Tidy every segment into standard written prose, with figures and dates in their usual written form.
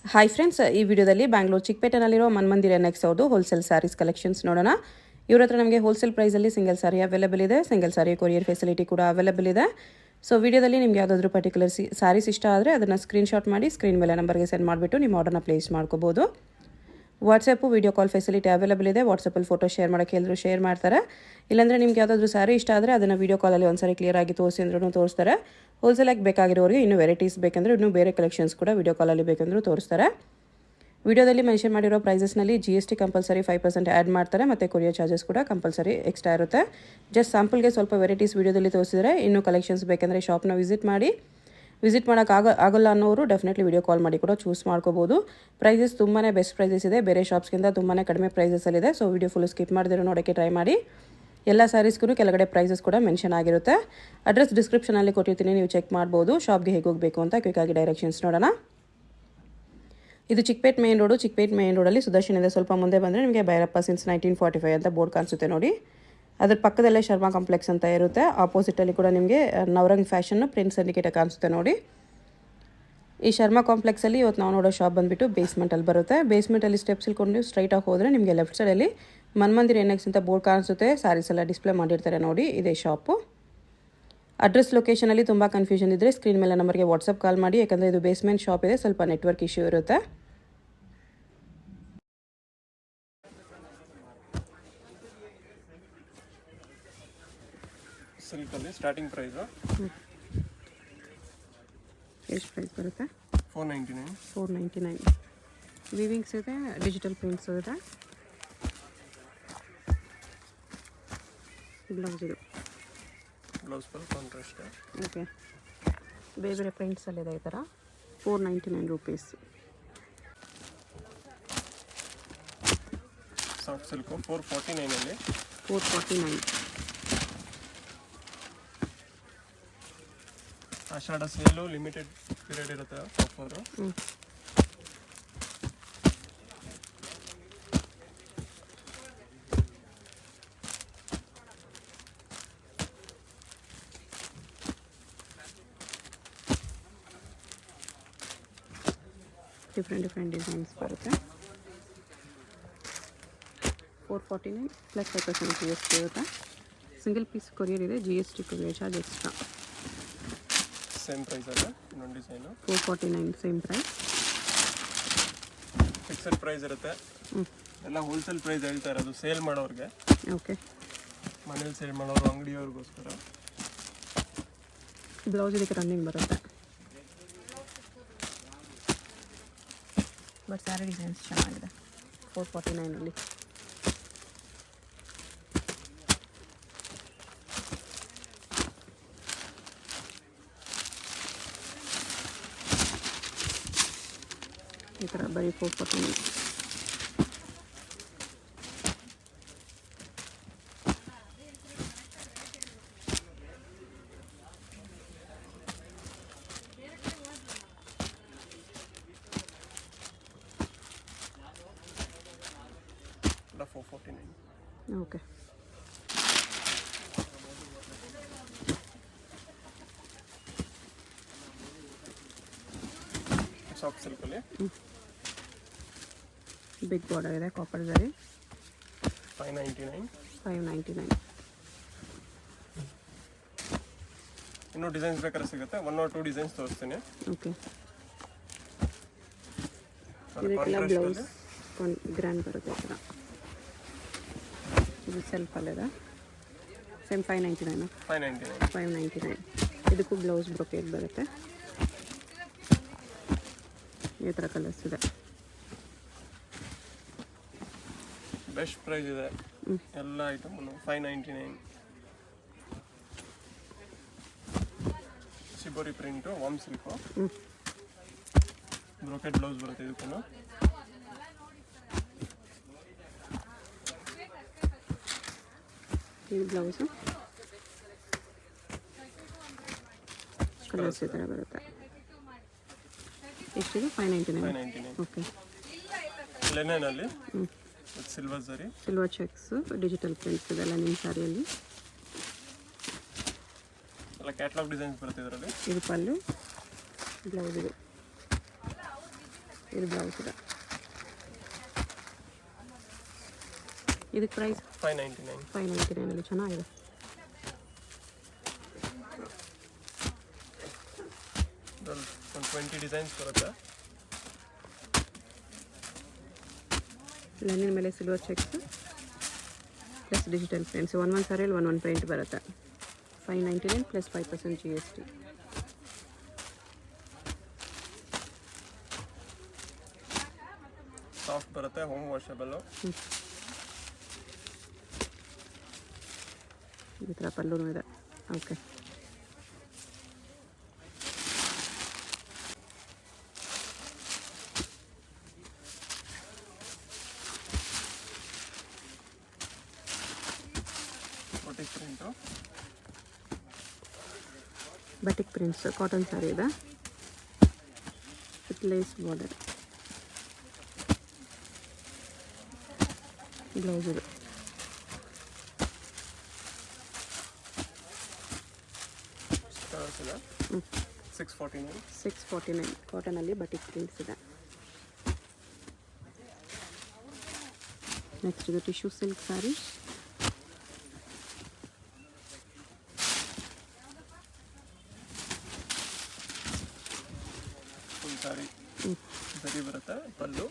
Hi friends, ಈ ವಿಡಿಯೋದಲ್ಲಿ Bangalore ಚಿಕ್ಕಪೇಟೆನಲ್ಲಿರೋ ಮನ್ಮಂದಿರ next ಅವ್ರದ್ದು ಹೋಲ್ಸೇಲ್ ಸ್ಯಾರೀಸ್ ಕಲೆಕ್ಷನ್ಸ್ ನೋಡೋಣ. ಇವ್ರ ಹತ್ರ ನಮಗೆ ಹೋಲ್ಸೇಲ್ ಪ್ರೈಸಲ್ಲಿ ಸಿಂಗಲ್ ಸಾರಿ ಅವೈಲೇಬಲ್ ಇದೆ. ಸಿಂಗಲ್ ಸಾರಿ ಕೊರಿಯರ್ ಫೆಸಿಲಿಟಿ ಕೂಡ ಅವೈಲೇಬಲ್ ಇದೆ. ಸೊ ವಿಡಿಯೋದಲ್ಲಿ ನಿಮ್ಗೆ ಯಾವುದಾದ್ರೂ ಪರ್ಟಿಕ್ಯುಲರ್ ಸ್ಯಾರೀಸ್ ಇಷ್ಟ ಆದರೆ ಅದನ್ನು ಸ್ಕ್ರೀನ್ಶಾಟ್ ಮಾಡಿ ಸ್ಕ್ರೀನ್ ಮೇಲೆ ನಂಬರ್ಗೆ ಸೆಂಡ್ ಮಾಡಿಬಿಟ್ಟು ನಿಮ್ಮ ಆರ್ಡರ್ನ ಪ್ಲೇಸ್ ಮಾಡ್ಕೋಬೋದು. WhatsApp video call facility available ಇದೆ. ವಾಟ್ಸಪ್ಪಲ್ಲಿ ಫೋಟೋ ಶೇರ್ ಮಾಡೋಕ್ಕೆ ಎಲ್ಲರೂ ಶೇರ್ ಮಾಡ್ತಾರೆ. ಇಲ್ಲಾಂದರೆ ನಿಮ್ಗೆ ಯಾವುದಾದ್ರೂ ಸ್ಯಾರಿ ಇಷ್ಟ ಆದರೆ ಅದನ್ನು ವಿಡಿಯೋ ಕಾಲಲ್ಲಿ ಒಂದ್ಸರಿ ಕ್ಲಿಯರಾಗಿ ತೋರಿಸಿ ಅಂದ್ರೂ ತೋರಿಸ್ತಾರೆ. ಹೋಲ್ಸೇಲಾಗಿ ಬೇಕಾಗಿರೋರಿಗೆ ಇನ್ನೂ ವೆರೈಟೀಸ್ ಬೇಕಂದರೆ ಇನ್ನೂ ಬೇರೆ ಕಲೆಕ್ಷನ್ಸ್ ಕೂಡ ವಿಡಿಯೋ ಕಾಲಲ್ಲಿ ಬೇಕಂದ್ರೂ ತೋರಿಸ್ತಾರೆ. ವಿಡಿಯೋದಲ್ಲಿ ಮೆನ್ಷನ್ ಮಾಡಿರೋ ಪ್ರೈಸಸ್ನಲ್ಲಿ GST ಕಂಪಲ್ಸರಿ 5% ಆ್ಯಡ್ ಮಾಡ್ತಾರೆ ಮತ್ತು ಕೊರಿಯರ್ ಚಾರ್ಜಸ್ ಕೂಡ ಕಂಪಲ್ಸರಿ ಎಕ್ಸ್ಟ್ರಾ ಇರುತ್ತೆ. ಜಸ್ಟ್ ಸ್ಯಾಂಪಲ್ಗೆ ಸ್ವಲ್ಪ ವೆರೈಟೀಸ್ ವಿಡಿಯೋದಲ್ಲಿ ತೋರಿಸಿದರೆ ಇನ್ನೂ ಕಲೆಕ್ಷನ್ಸ್ ಬೇಕಂದರೆ ಶಾಪ್ನ ವಿಸಿಟ್ ಮಾಡಿ. ವಿಸಿಟ್ ಮಾಡೋಕ್ಕಾಗಲ್ಲ ಅನ್ನೋರು ಡೆಫಿನೆಟ್ಲಿ ವಿಡಿಯೋ ಕಾಲ್ ಮಾಡಿ ಕೂಡ ಚೂಸ್ ಮಾಡ್ಕೋಬೋದು. ಪ್ರೈಸಸ್ ತುಂಬಾ ಬೆಸ್ಟ್ ಪ್ರೈಸಸ್ ಇದೆ. ಬೇರೆ ಶಾಪ್ಸ್ಗಿಂತ ತುಂಬಾ ಕಡಿಮೆ ಪ್ರೈಸಸಲ್ಲಿದೆ. ಸೊ ವಿಡಿಯೋ ಫುಲ್ ಸ್ಕಿಪ್ ಮಾಡಿದ್ರೆ ನೋಡೋಕ್ಕೆ ಟ್ರೈ ಮಾಡಿ. ಎಲ್ಲ ಸ್ಯಾರೀಸ್ಗೂ ಕೆಳಗಡೆ ಪ್ರೈಸಸ್ ಕೂಡ ಮೆನ್ಷನ್ ಆಗಿರುತ್ತೆ. ಅಡ್ರೆಸ್ ಡಿಸ್ಕ್ರಿಪ್ಷನಲ್ಲಿ ಕೊಟ್ಟಿರ್ತೀನಿ, ನೀವು ಚೆಕ್ ಮಾಡ್ಬೋದು. ಶಾಪ್ಗೆ ಹೇಗೆ ಹೋಗಬೇಕು ಅಂತ ಕ್ವಿಕ್ಕಾಗಿ ಡೈರೆಕ್ಷನ್ಸ್ ನೋಡೋಣ. ಇದು Chickpet main road. Chickpet main ರೋಡಲ್ಲಿ ಸುದರ್ಶನದಿಂದ ಸ್ವಲ್ಪ ಮುಂದೆ ಬಂದರೆ ನಿಮಗೆ ಭೈರಪ್ಪ ಸಿನ್ಸ್ 1945 ಅಂತ ಬೋರ್ಡ್ ಕಾಣಿಸುತ್ತೆ ನೋಡಿ. ಅದ್ರ ಪಕ್ಕದಲ್ಲೇ ಶರ್ಮಾ ಕಾಂಪ್ಲೆಕ್ಸ್ ಅಂತ ಇರುತ್ತೆ. ಆಪೋಸಿಟಲ್ಲಿ ಕೂಡ ನಿಮಗೆ ನವರಂಗ್ ಫ್ಯಾಷನ್ನು ಪ್ರಿನ್ಸ್ ಸಿಂಡಿಕೇಟ್ ಕಾಣಿಸುತ್ತೆ ನೋಡಿ. ಈ ಶರ್ಮಾ ಕಾಂಪ್ಲೆಕ್ಸಲ್ಲಿ ಇವತ್ತು ನಾವು ನೋಡೋ ಶಾಪ್ ಬಂದುಬಿಟ್ಟು ಬೇಸ್ಮೆಂಟಲ್ಲಿ ಬರುತ್ತೆ. ಬೇಸ್ಮೆಂಟಲ್ಲಿ ಸ್ಟೆಪ್ಸ್ ಇಳ್ಕೊಂಡು ಸ್ಟ್ರೈಟಾಗಿ ಹೋದರೆ ನಿಮಗೆ ಲೆಫ್ಟ್ ಸೈಡಲ್ಲಿ ಮನ್ಮಂದಿರ NX ಅಂತ ಬೋರ್ಡ್ ಕಾಣಿಸುತ್ತೆ. ಸ್ಯಾರೀಸ್ ಎಲ್ಲ ಡಿಸ್ಪ್ಲೇ ಮಾಡಿರ್ತಾರೆ ನೋಡಿ, ಇದೇ ಶಾಪು. ಅಡ್ರೆಸ್ ಲೊಕೇಶನಲ್ಲಿ ತುಂಬ ಕನ್ಫ್ಯೂಷನ್ ಇದ್ದರೆ ಸ್ಕ್ರೀನ್ ಮೇಲೆ ನಂಬರ್ಗೆ ವಾಟ್ಸಪ್ ಕಾಲ್ ಮಾಡಿ. ಯಾಕಂದರೆ ಇದು ಬೇಸ್ಮೆಂಟ್ ಶಾಪ್ ಇದೆ, ಸ್ವಲ್ಪ ನೆಟ್ವರ್ಕ್ ಇಶ್ಯೂ ಇರುತ್ತೆ. ಸಿಲ್ಕಲ್ಲಿ ಸ್ಟಾರ್ಟಿಂಗ್ ಪ್ರೈಸು ಎಷ್ಟು ಪ್ರೈಸ್ ಬರುತ್ತೆ? 499. ವೀವಿಂಗ್ಸ್ ಇದೆ, ಡಿಜಿಟಲ್ ಪ್ರಿಂಟ್ಸ್ ಇದೆ. ಬ್ಲೌಸ್ ಇದು ಬ್ಲೌಸ್ ಫುಲ್ ಕಾಂಟ್ರಾಸ್ಟ್. ಓಕೆ, ಬೇರೆ ಬೇರೆ ಪ್ರಿಂಟ್ಸಲ್ಲಿದೆ ಈ ಥರ. 499 rupees. Soft silk 449 449. Ashadha sale limited period ಇರುತ್ತೆ ಆಫರು. ಡಿಫ್ರೆಂಟ್ ಡಿಸೈನ್ಸ್ ಬರುತ್ತೆ. 449 ಪ್ಲಸ್ 5% GST ಇರುತ್ತೆ. ಸಿಂಗಲ್ ಪೀಸ್ ಕೊರಿಯರ್ ಇದೆ, GST courier charge extra. Same price ಅಲ್ಲ, ಇನ್ನೊಂದು design 449 same price. Fixed price ಇರುತ್ತೆ. ಎಲ್ಲ ಹೋಲ್ಸೇಲ್ ಪ್ರೈಸ್ ಹೇಳ್ತಾ ಇರೋದು ಸೇಲ್ ಮಾಡೋರಿಗೆ. ಓಕೆ, ಮನೇಲಿ ಸೇಲ್ ಮಾಡೋರು, ಅಂಗಡಿಯವ್ರಿಗೋಸ್ಕರ. ಬ್ಲೌಸ್ ಇದಕ್ಕೆ ರನ್ನಿಂಗ್ ಬರುತ್ತೆ. ಬಟ್ ಸ್ಯಾರಿ ಡಿಸೈನ್ಸ್ ಚೆನ್ನಾಗಿದೆ 449ಅಲ್ಲಿ. ಈ ಥರ ಬರೀ 449. ಎಲ್ಲ 449. ಓಕೆ, ಸಾಫ್ಟ್ ಸಿಲ್ಕಲ್ಲಿ ಬಿಗ್ ಬಾರ್ಡರ್ ಇದೆ, ಕಾಪರ್ ಜರಿ. 599. 599. ಇನ್ನೂ ಡಿಸೈನ್ಸ್ ಬೇಕಾದ್ರೆ ಸಿಗುತ್ತೆ. 1 or 2 ಡಿಸೈನ್ಸ್ ತೋರಿಸ್ತೀನಿ. ಓಕೆ, ಇದಕ್ಕೆಲ್ಲ ಬ್ಲೌಸ್ ಗ್ರ್ಯಾಂಡ್ ಬರುತ್ತೆ ಈ ಥರ. ಇದು ಸೆಲ್ಫಲ್ಲಿದೆ. ಸೇಮ್ 599. 599. ಇದಕ್ಕೂ ಬ್ಲೌಸ್ ಬ್ರೊಕೇಡ್ ಬರುತ್ತೆ. ಈ ಥರ ಕಲರ್ಸ್ ಇದೆ. ಬೆಸ್ಟ್ ಪ್ರೈಸ್ ಇದೆ ಎಲ್ಲ item. 599. ಸಿಬೋರಿ print, warm silk, brocade blouse ಬರುತ್ತೆ ಇದಕ್ಕೂ. ಈ ಬ್ಲೌಸು ಕಲರ್ಸ್ ಈ ಥರ ಬರುತ್ತೆ. ಎಷ್ಟಿದೆ? 599. ಓಕೆ, ಲೆನೆನಲ್ಲಿ ಸಿಲ್ವರ್ ಜರಿ, ಸಿಲ್ವರ್ ಚೆಕ್ಸ್, ಡಿಜಿಟಲ್ ಪ್ರಿಂಟ್ಸ್ ಇದೆಲ್ಲ ನಿಮ್ಮ ಸ್ಯಾರಿಯಲ್ಲಿ. ಎಲ್ಲ ಕ್ಯಾಟಲಾಗ್ ಡಿಸೈನ್ಸ್ ಬರುತ್ತೆ ಇದರಲ್ಲಿ. ಇದು ಪಲ್ಲು, ಬ್ಲೌಸ್ ಇದು ಇದು ಬ್ಲೌಸ್ ಇದೆ. ಇದಕ್ಕೆ ಪ್ರೈಸ್ 599. 599 ಚೆನ್ನಾಗಿದೆ. ಇದ್ರಲ್ಲಿ ಒಂದು 20 ಡಿಸೈನ್ಸ್ ಬರುತ್ತೆ. ಲೈನಿನ ಮೇಲೆ silver checks plus digital prints. ಒಂದು ಸಾರಿಯಲ್ಲಿ ಒಂದು ಪ್ರಿಂಟ್ ಬರುತ್ತೆ. 599 ಪ್ಲಸ್ 5% GST. ಸಾಫ್ಟ್ ಬರುತ್ತೆ, ಹೋಮ್ ವಾಷಬಲ್. ಈ ಥರ ಪಲ್ಲೂ ಇದೆ. Okay, print batik prints cotton sari ಇದೆ ವಿತ್ ಲೇಸ್ ಬಾರ್ಡರ್. ಬ್ಲೌಸ್ ಇದು. ಕಲರ್ಸ್ ಇದೆ. 649. 649 ಕಾಟನಲ್ಲಿ ಬಟಿಕ್ ಪ್ರಿಂಟ್ಸ್ ಇದೆ. ನೆಕ್ಸ್ಟ್ ಇದು tissue silk sari. Full sari ಸರಿ ಬರುತ್ತೆ. ಪಲ್ಲು,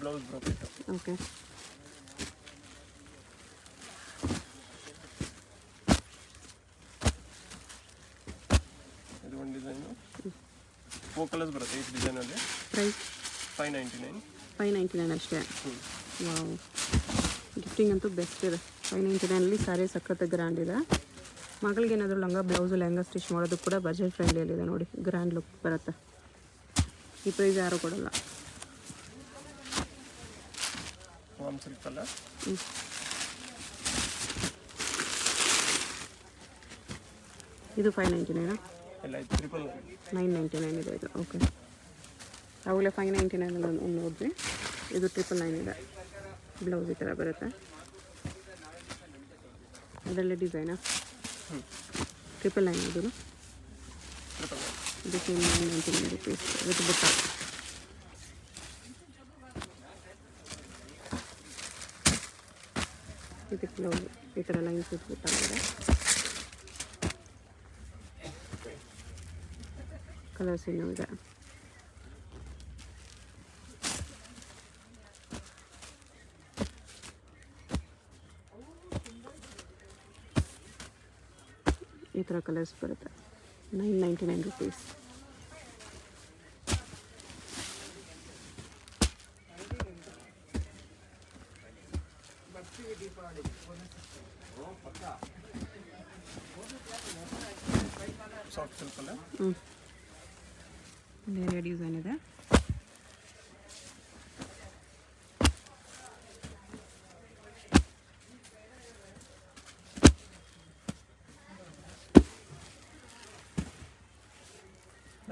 ಬ್ಲೌಸ್ ಬ್ರೋಕೆಟ್. ಓಕೆ, ಇದು ಒಂದು ಡಿಸೈನು. 4 ಕಲರ್ಸ್ ಬರುತ್ತೆ ಈ ಡಿಸೈನಲ್ಲಿ. ಪ್ರೈಸ್ 599. 599 ಅಷ್ಟೇ. ವಾವ್, ಗಿಫ್ಟಿಂಗ್ ಅಂತೂ ಬೆಸ್ಟ್ ಇದೆ. 599 ಸಾರಿ ಸಖತ್ ಗ್ರ್ಯಾಂಡ್ ಇದೆ. ಮಗಳಿಗೆ ಏನಾದರೂ ಲಂಗ ಬ್ಲೌಸು ಲೆಹಂಗಾ ಸ್ಟಿಚ್ ಮಾಡೋದು ಕೂಡ ಬಜೆಟ್ ಫ್ರೆಂಡ್ಲಿಯಲ್ಲಿದೆ ನೋಡಿ. ಗ್ರ್ಯಾಂಡ್ ಲುಕ್ ಬರುತ್ತೆ. ಈ ಪ್ರೈಸ್ ಯಾರೂ ಕೊಡಲ್ಲ. Warm silk colour. ಇದು 599 ಎಲ್ಲ ಇದು 999 ಇದೆ ಇದು. ಓಕೆ, ಅವಾಗಲೇ 599 ಒಂದು ನೋಡಿದ್ವಿ. ಇದು 999 ಇದೆ. ಬ್ಲೌಸ್ ಈ ಥರ ಬರುತ್ತೆ. ಅದರಲ್ಲೇ ಡಿಸೈನಾ 999 ಇದು. ಇದಕ್ಕೆ 999 ರುಪೀಸ್ ವಿತ್ ಬುಟ್ಟ. ಇದಕ್ಕೆ ಬ್ಲೌಸ್ ಈ ಥರ ಲೈನ್ಸ್ ವಿತ್ ಬುಟ್ಟ ಇದೆ. ಕಲರ್ಸ್ ಇನ್ನೂ ಇದೆ. ಈ ಥರ ಕಲರ್ಸ್ ಬರುತ್ತೆ. 999 ರುಪೀಸ್. Soft silk colour. ಬೇರೆ ಡಿಸೈನ್ ಇದೆ.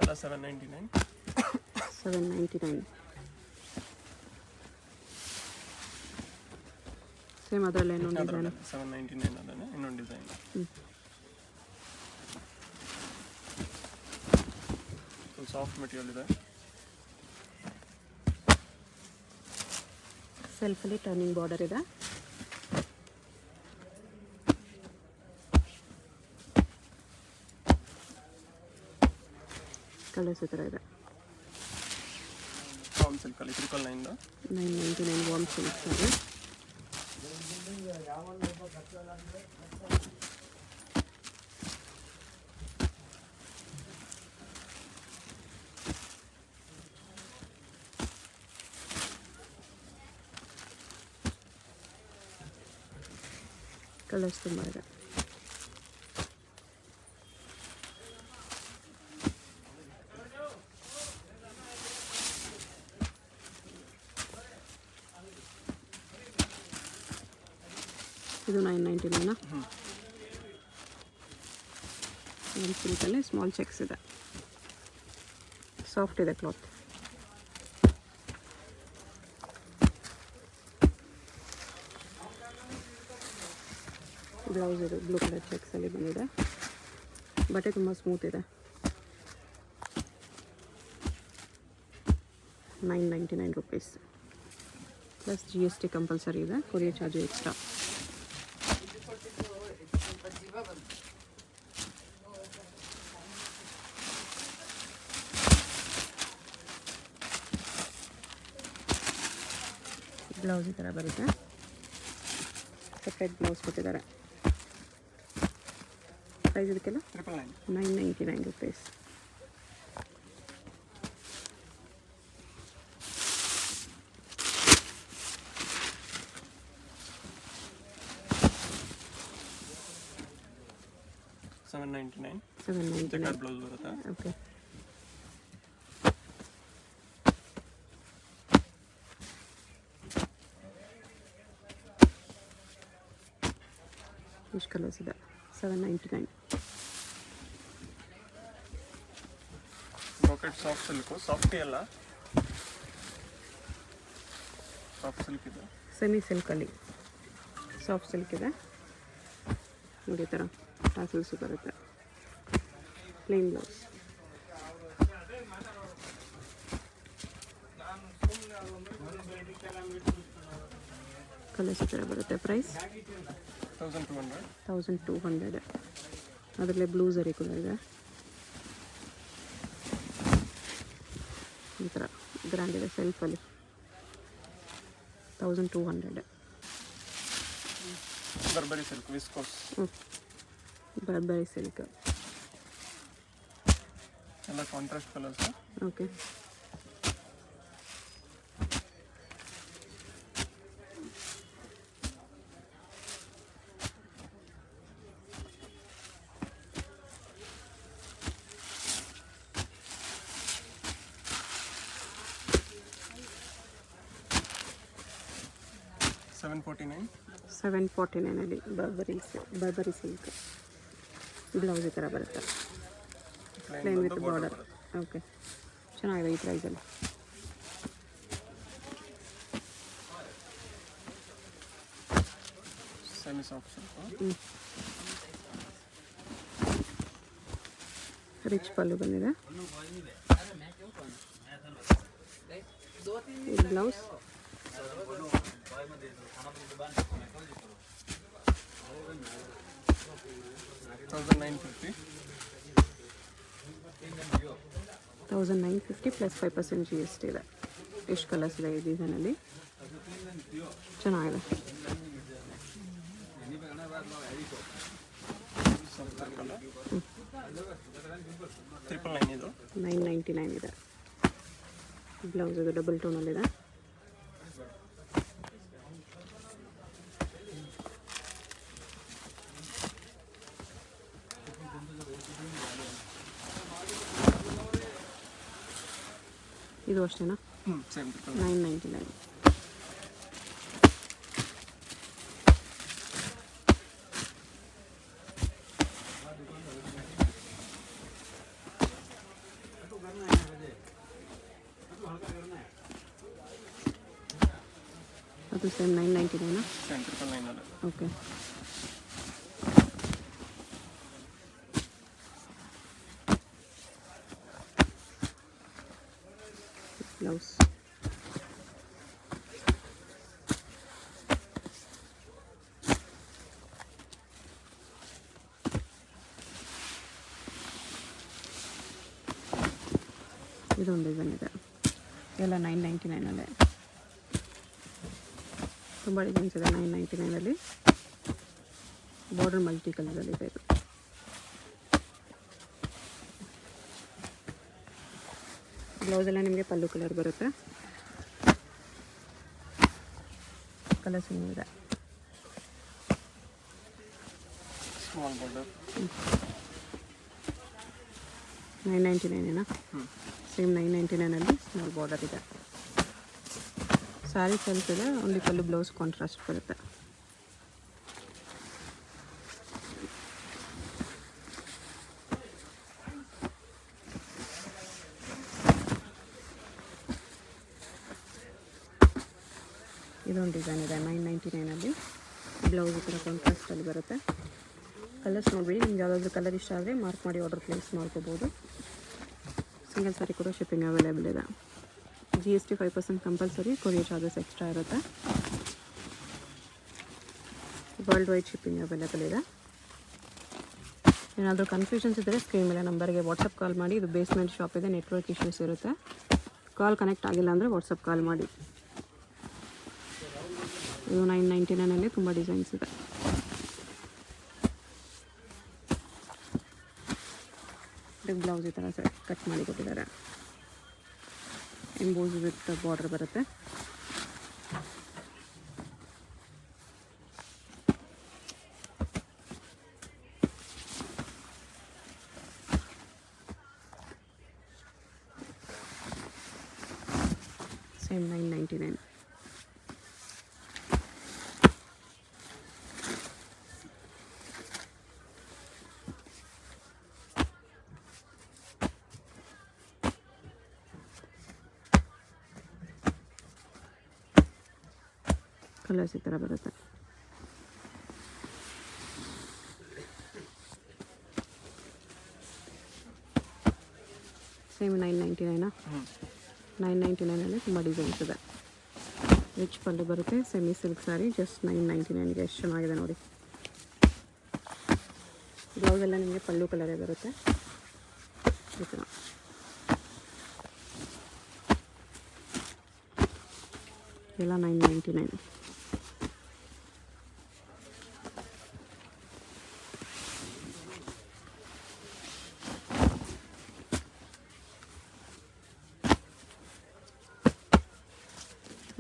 ಎಲ್ಲ 799. 799 ಸೇಮ್. ಅದರಲ್ಲೇ ಇನ್ನೊಂದು ಡಿಸೈನ್. 799 ಅದನ್ನೇ ಇನ್ನೊಂದು ಡಿಸೈನ್. ಫುಲ್ ಸಾಫ್ಟ್ ಮೆಟೀರಿಯಲ್ ಇದೆ. ಸೆಲ್ಫಲ್ಲಿ ಟರ್ನಿಂಗ್ ಬಾರ್ಡರ್ ಇದೆ. ಕಲರ್ಸ್ ಈ ಥರ ಇದೆ. ವಾಮ್ ಸಿಲ್ಕ್ ಅಲ್ಲಿ 999. 999 ವಾಮ್ ಸಿಲ್ಕ್ ಸಾರಿ. ಕಲರ್ಸ್ ತುಂಬ ಇದೆ. ಇದು 999 ಒಂದು ಸಿಲ್ಕಲ್ಲಿ ಸ್ಮಾಲ್ ಚೆಕ್ಸ್ ಇದೆ. ಸಾಫ್ಟ್ ಇದೆ ಕ್ಲಾತ್. ಬ್ಲೌಸ್ ಇದು ಬ್ಲೂ ಕಲರ್ ಚೆಕ್ಸಲ್ಲಿ ಬಂದಿದೆ. ಬಟ್ಟೆ ತುಂಬ ಸ್ಮೂತ್ ಇದೆ. 999 rupees. Plus GST compulsory ಇದೆ, ಕೊರಿಯರ್ ಚಾರ್ಜ್ ಎಕ್ಸ್ಟ್ರಾ. ಬ್ಲೌಸ್ ಈ ಥರ ಬರುತ್ತೆ, ಸಪ್ರೇಟ್ ಬ್ಲೌಸ್ ಕೊಟ್ಟಿದ್ದಾರೆ. ಪ್ರೈಸ್ ಇದಕ್ಕೆಲ್ಲ 999 rupees. $799 ಬ್ಲೌಸ್ ಬರುತ್ತೆ. ಓಕೆ. ಇಷ್ಟು ಕಲರ್ಸ್ ಇದೆ. 799. ಬ್ರೋಕೆಟ್ ಸಾಫ್ಟ್ ಸಿಲ್ಕು, ಸಾಫ್ಟಿ ಅಲ್ಲ, ಸಾಫ್ಟ್ ಸಿಲ್ಕ್ ಇದೆ. ಸೆಮಿ ಸಿಲ್ಕಲ್ಲಿ ಸಾಫ್ಟ್ ಸಿಲ್ಕ್ ಇದೆ ನೋಡಿ, ಈ ಥರ ಟಾಸಲ್ಸು ಬರುತ್ತೆ. Plain blouse. ಕಲರ್ಸ್ ಈ ಥರ ಬರುತ್ತೆ. ಪ್ರೈಸ್ 1200. ಅದರಲ್ಲೇ ಬ್ಲೂ ಝರಿ ಕೂಡ ಇದೆ. ಈ ಥರ ಗ್ರ್ಯಾಂಡ್ ಇದೆ ಸೆಲ್ಫಲ್ಲಿ. 1200. Burberry silk viscose. Burberry silk ಎಲ್ಲ contrast colours. Okay. $749 Burberry silk. Blouse ಈ ಥರ ಬರುತ್ತೆ, ಪ್ಲೇನ್ ವಿತ್ ಬಾರ್ಡರ್. ಓಕೆ, ಚೆನ್ನಾಗಿದೆ ಈ ಪ್ರೈಸಲ್ಲಿ. Semi soft silk. Rich pallu ಬಂದಿದೆ. ಬ್ಲೌಸ್ 1950 ಪ್ಲಸ್ 5% GST ಇದೆ. ಎಷ್ಟು ಕಲರ್ಸ್ ಇದೆ ಈ ಡಿಸೈನಲ್ಲಿ, ಚೆನ್ನಾಗಿದೆ. $999 ಇದೆ. ಬ್ಲೌಸ್ ಇದು ಡಬಲ್ ಟೋನಲ್ಲಿದೆ. ಇದು ಅಷ್ಟೇನಾ? 999. ಅದು ಸೇಮ್ 999. ಓಕೆ. ಬ್ಲೌಸ್ ಇದೊಂದು ಡಿಸೈನ್ ಇದೆ. ಎಲ್ಲ 999 ತುಂಬ ಡಿಸೈನ್ಸ್ ಇದೆ 999 ಬಾರ್ಡರ್ ಮಲ್ಟಿ ಕಲರಲ್ಲಿ ಇದೆ. ಇದು ಬ್ಲೌಸೆಲ್ಲ ನಿಮಗೆ ಪಲ್ಲು ಕಲರ್ ಬರುತ್ತೆ. ಕಲರ್ಸ್ ಇನ್ನೂ ಇದೆ. $999 ಸೇಮ್ 999 ಸ್ಮಾಲ್ ಬಾರ್ಡರ್ ಇದೆ. ಸ್ಯಾರಿ ಸೆಲ್ಫ್ ಇದೆ, ಓನ್ಲಿ ಪಲ್ಲು ಬ್ಲೌಸ್ ಕಾಂಟ್ರಾಸ್ಟ್ ಬರುತ್ತೆ. ಇದೊಂದು ಡಿಸೈನ್ ಇದೆ 999 ಬ್ಲೌಸ್ ಈ ಥರ ಕಾಂಟ್ರಾಸ್ಟಲ್ಲಿ ಬರುತ್ತೆ. ಕಲರ್ಸ್ ನೋಡಿಬಿಡಿ, ನಿಮ್ಗೆ ಯಾವುದಾದ್ರೂ ಕಲರ್ ಇಷ್ಟ ಆದರೆ ಮಾರ್ಕ್ ಮಾಡಿ ಆರ್ಡರ್ ಪ್ಲೇಸ್ ಮಾಡ್ಕೋಬೋದು. ಸಿಂಗಲ್ ಸಾರಿ ಕೂಡ ಶಿಪ್ಪಿಂಗ್ ಅವೈಲೇಬಲ್ ಇದೆ. GST 5% compulsory, courier charges extra ಇರುತ್ತೆ. ವರ್ಲ್ಡ್ ವೈಡ್ ಶಿಪ್ಪಿಂಗ್ ಅವೈಲೇಬಲ್ ಇದೆ. ಏನಾದರೂ ಕನ್ಫ್ಯೂಷನ್ಸ್ ಇದ್ದರೆ ಸ್ಕ್ರೀನ್ ಮೇಲೆ ನಂಬರ್ಗೆ ವಾಟ್ಸಪ್ ಕಾಲ್ ಮಾಡಿ. ಇದು ಬೇಸ್ಮೆಂಟ್ ಶಾಪ್ ಇದೆ, ನೆಟ್ವರ್ಕ್ ಇಶ್ಯೂಸ್ ಇರುತ್ತೆ. ಕಾಲ್ ಕನೆಕ್ಟ್ ಆಗಿಲ್ಲ ಅಂದರೆ ವಾಟ್ಸಪ್ ಕಾಲ್ ಮಾಡಿ. ಇದು 999 ತುಂಬ ಡಿಸೈನ್ಸ್ ಇದೆ. ಬ್ಲೌಸ್ ಈ ಥರ ಕಟ್ ಮಾಡಿ ಕೊಟ್ಟಿದ್ದಾರೆ. ಎಂಬೋಸ್ ವಿತ್ ಬಾರ್ಡರ್ ಬರುತ್ತೆ. ಸೇಮ್ 999. ಕಲರ್ಸ್ ಈ ಥರ ಬರುತ್ತೆ. ಸೇಮ್ 999. 999 ತುಂಬ ಡಿಸೈನ್ಸ್ ಇದೆ. ರಿಚ್ ಪಲ್ಲು ಬರುತ್ತೆ. ಸೆಮಿ ಸಿಲ್ಕ್ ಸ್ಯಾರಿ ಜಸ್ಟ್ 999ಗೆ ಎಷ್ಟು ಚೆನ್ನಾಗಿದೆ ನೋಡಿ. ಬ್ಲೌಸ್ ಎಲ್ಲ ನಿಮಗೆ ಪಲ್ಲು ಕಲರೇ ಬರುತ್ತೆ ಈ ಥರ. ಎಲ್ಲ 999.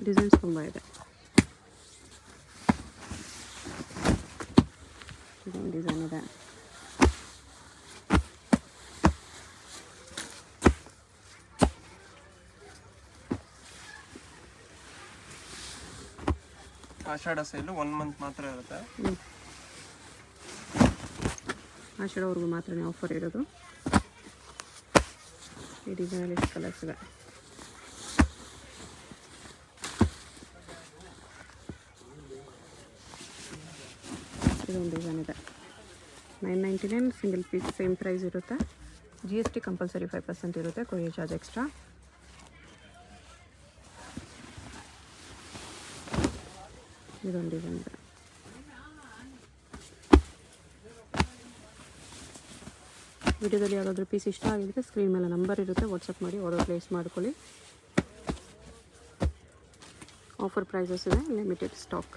ಡಿಸೈನ್ಸ್ ತುಂಬ ಇದೆ. ಇದೊಂದು ಡಿಸೈನ್ ಇದೆ. ಆಷಾಢ ಸೇಲು 1 ಮಂತ್ ಮಾತ್ರ ಇರುತ್ತೆ. ಆಷಾಢವರೆಗೂ ಮಾತ್ರ ಆಫರ್ ಇರೋದು. ಈ ಡಿಸೈನಲ್ಲಿ ಎಷ್ಟು ಕಲರ್ಸ್ ಇದೆ. ಇದೊಂದು ಡಿಸೈನ್ ಇದೆ. 999 ಸಿಂಗಲ್ ಪೀಸ್ ಸೇಮ್ ಪ್ರೈಸ್ ಇರುತ್ತೆ. GST ಕಂಪಲ್ಸರಿ 5% ಇರುತ್ತೆ, ಕೊರಿಯರ್ ಚಾರ್ಜ್ ಎಕ್ಸ್ಟ್ರಾ. ಇದೊಂದು ಡಿಸೈನ್ ಇದೆ. ವಿಡಿಯೋದಲ್ಲಿ ಯಾವುದಾದ್ರೂ ಪೀಸ್ ಇಷ್ಟ ಆಗಿರುತ್ತೆ ಸ್ಕ್ರೀನ್ ಮೇಲೆ ನಂಬರ್ ಇರುತ್ತೆ, ವಾಟ್ಸಪ್ ಮಾಡಿ ಆರ್ಡರ್ ಪ್ಲೇಸ್ ಮಾಡ್ಕೊಳ್ಳಿ. ಆಫರ್ ಪ್ರೈಸಸ್ ಇದೆ, ಲಿಮಿಟೆಡ್ ಸ್ಟಾಕ್.